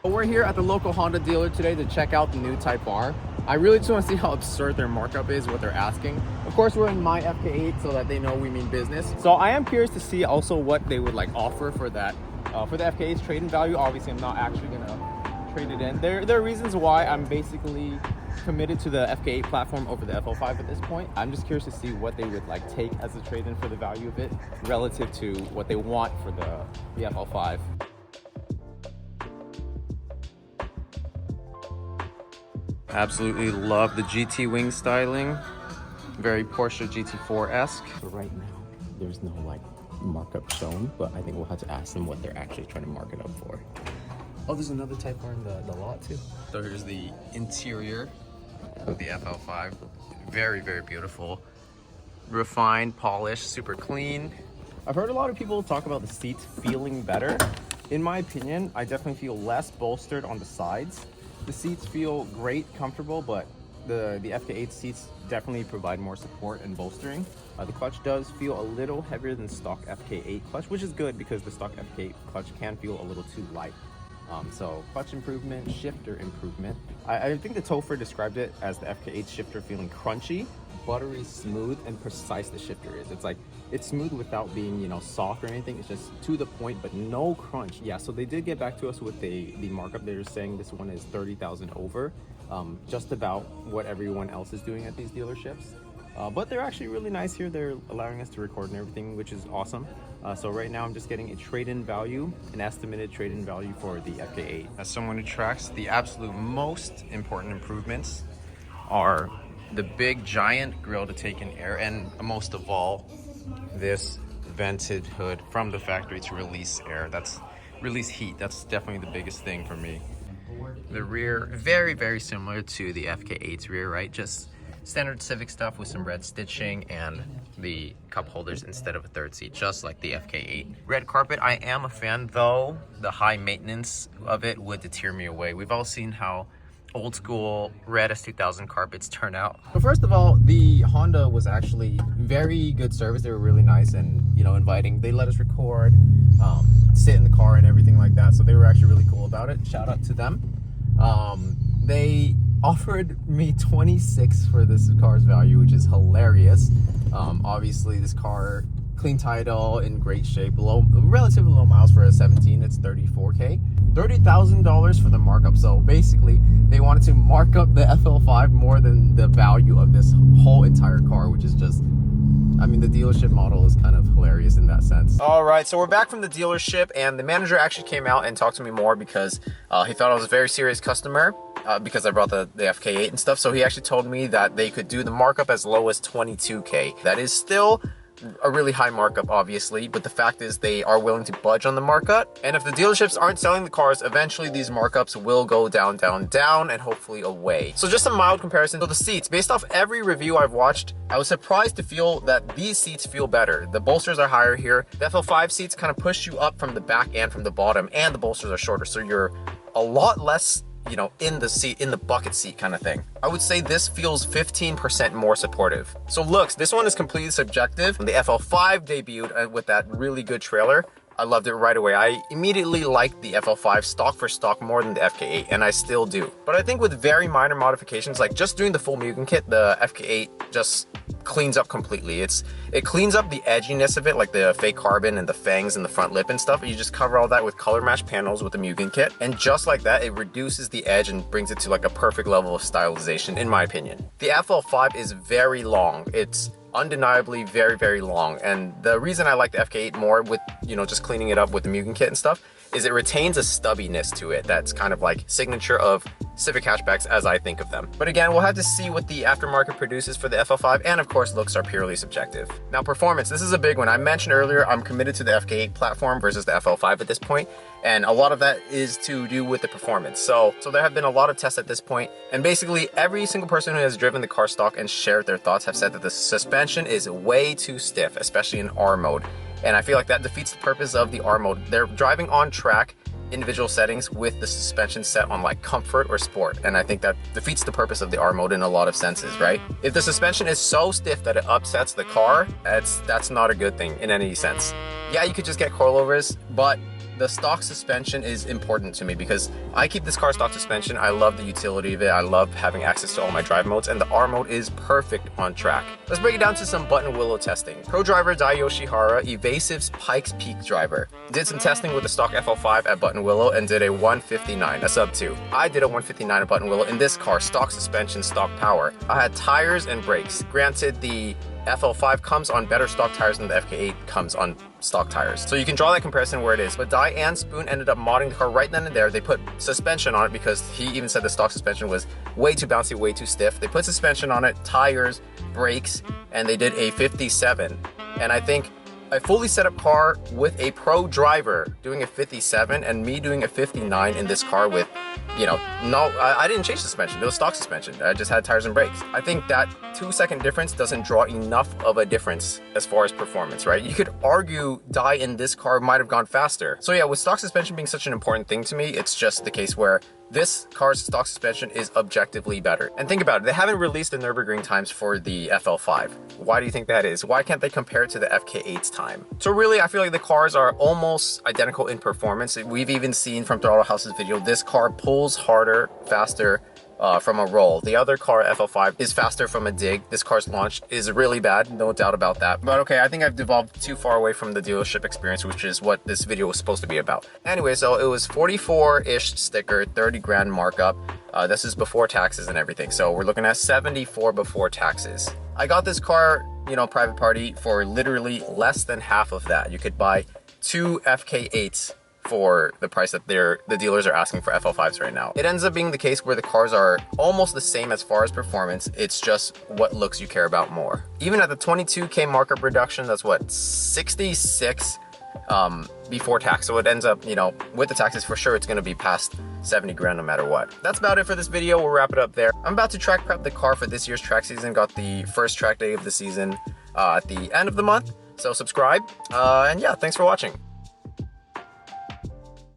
We're here at the local Honda dealer today to check out the new Type R. I really just want to see how absurd their markup is, what they're asking. Of course, we're in my FK8 so that they know we mean business. So I am curious to see also what they would like offer for that, for the FK8's trade-in value. Obviously, I'm not actually gonna trade it in. There are reasons why I'm basically committed to the FK8 platform over the FL5 at this point. I'm just curious to see what they would like take as a trade-in for the value of it relative to what they want for the FL5. Absolutely love the GT wing styling. Very Porsche GT4-esque. So right now, there's no like markup shown, but I think we'll have to ask them what they're actually trying to mark it up for. Oh, there's another Type R in the lot too. So here's the interior of the FL5. Very, very beautiful. Refined, polished, super clean. I've heard a lot of people talk about the seats feeling better. In my opinion, I definitely feel less bolstered on the sides. The seats feel great, comfortable, but the FK8 seats definitely provide more support and bolstering. The clutch does feel a little heavier than stock FK8 clutch, which is good because the stock FK8 clutch can feel a little too light. So clutch improvement, shifter improvement. I think the Topher described it as the FK8 shifter feeling crunchy, buttery smooth, and precise the shifter is. It's like, it's smooth without being, you know, soft or anything. It's just to the point, but no crunch. Yeah, so they did get back to us with the markup. They were saying this one is 30,000 over, just about what everyone else is doing at these dealerships. But they're actually really nice here. They're allowing us to record and everything, which is awesome. So right now I'm just getting a trade-in value, an estimated trade-in value for the FK8. As someone who tracks, the absolute most important improvements are the big giant grille to take in air, and most of all, this vented hood from the factory to release air. That's release heat. That's definitely the biggest thing for me. The rear, very, very similar to the FK8's rear, right? Just standard Civic stuff with some red stitching and the cup holders instead of a third seat, just like the FK8. Red carpet, I am a fan, though the high maintenance of it would deter me away. We've all seen how old school red S2000 carpets turn out. But first of all, the Honda was actually very good service. They were really nice and, you know, inviting. They let us record, sit in the car and everything like that. So they were actually really cool about it. Shout out to them. They offered me 26 for this car's value, which is hilarious. Obviously this car, clean title, in great shape, relatively low miles for a 17. It's 34K. $30,000 for the markup. So basically they wanted to mark up the FL5 more than the value of this whole entire car, which is just, I mean, the dealership model is kind of hilarious in that sense. All right, so we're back from the dealership, and the manager actually came out and talked to me more because he thought I was a very serious customer because I brought the FK8 and stuff. So he actually told me that they could do the markup as low as 22K. That is still a really high markup, obviously, but the fact is they are willing to budge on the markup. And if the dealerships aren't selling the cars, eventually these markups will go down, down, down, and hopefully away. So just a mild comparison. So the seats, based off every review I've watched, I was surprised to feel that these seats feel better. The bolsters are higher here. The FL5 seats kind of push you up from the back and from the bottom, and the bolsters are shorter, so you're a lot less, you know, in the seat, in the bucket seat kind of thing. I would say this feels 15% more supportive. So looks, this one is completely subjective. The FL5 debuted with that really good trailer. I loved it right away. I immediately liked the FL5 stock for stock more than the FK8, and I still do. But I think with very minor modifications, like just doing the full Mugen kit, the FK8 just cleans up completely. It cleans up the edginess of it, like the fake carbon and the fangs and the front lip and stuff. You just cover all that with color match panels with the Mugen kit, and just like that, it reduces the edge and brings it to like a perfect level of stylization, in my opinion. The FL5 is very long. It's undeniably very, very long, and the reason I like the FK8 more, with, you know, just cleaning it up with the Mugen kit and stuff, is it retains a stubbiness to it that's kind of like signature of Civic hatchbacks as I think of them. But again, we'll have to see what the aftermarket produces for the FL5, and of course looks are purely subjective. Now performance, this is a big one. I mentioned earlier I'm committed to the FK8 platform versus the FL5 at this point, and a lot of that is to do with the performance. So there have been a lot of tests at this point, and basically every single person who has driven the car stock and shared their thoughts have said that the suspension is way too stiff, especially in R mode. And I feel like that defeats the purpose of the R mode. They're driving on track individual settings with the suspension set on like comfort or sport, and I think that defeats the purpose of the R mode in a lot of senses, right? If the suspension is so stiff that it upsets the car, that's not a good thing in any sense. Yeah, you could just get coilovers, but the stock suspension is important to me because I keep this car stock suspension. I love the utility of it. I love having access to all my drive modes, and the R mode is perfect on track. Let's break it down to some Buttonwillow testing. Pro driver Dai Yoshihara, Evasive's Pikes Peak driver, did some testing with the stock FL5 at Buttonwillow and did a 159, a sub 2. I did a 159 at Buttonwillow in this car, stock suspension, stock power. I had tires and brakes. Granted, the FL5 comes on better stock tires than the FK8 comes on stock tires. So you can draw that comparison where it is. But Dai and Spoon ended up modding the car right then and there. They put suspension on it because he even said the stock suspension was way too bouncy, way too stiff. They put suspension on it, tires, brakes, and they did a 57. And I think a fully set up car with a pro driver doing a 57 and me doing a 59 in this car with, you know, I didn't change suspension. It was stock suspension. I just had tires and brakes. I think that 2-second difference doesn't draw enough of a difference as far as performance, right? You could argue Dai in this car might have gone faster. So yeah, with stock suspension being such an important thing to me, it's just the case where this car's stock suspension is objectively better. And think about it, they haven't released the Nürburgring times for the FL5. Why do you think that is? Why can't they compare it to the FK8's time? So really, I feel like the cars are almost identical in performance. We've even seen from Throttle House's video, this car pulls harder, faster, from a roll. The other car, FL5, is faster from a dig. This car's launch is really bad, no doubt about that. But okay, I think I've devolved too far away from the dealership experience, which is what this video was supposed to be about. Anyway, so it was 44-ish sticker, 30 grand markup. This is before taxes and everything. So we're looking at 74 before taxes. I got this car, you know, private party for literally less than half of that. You could buy 2 FK8s for the price that the dealers are asking for FL5s right now. It ends up being the case where the cars are almost the same as far as performance. It's just what looks you care about more. Even at the 22K markup reduction, that's what, 66 before tax. So it ends up, you know, with the taxes for sure, it's going to be past 70 grand no matter what. That's about it for this video. We'll wrap it up there. I'm about to track prep the car for this year's track season. Got the first track day of the season at the end of the month. So subscribe. And yeah, thanks for watching.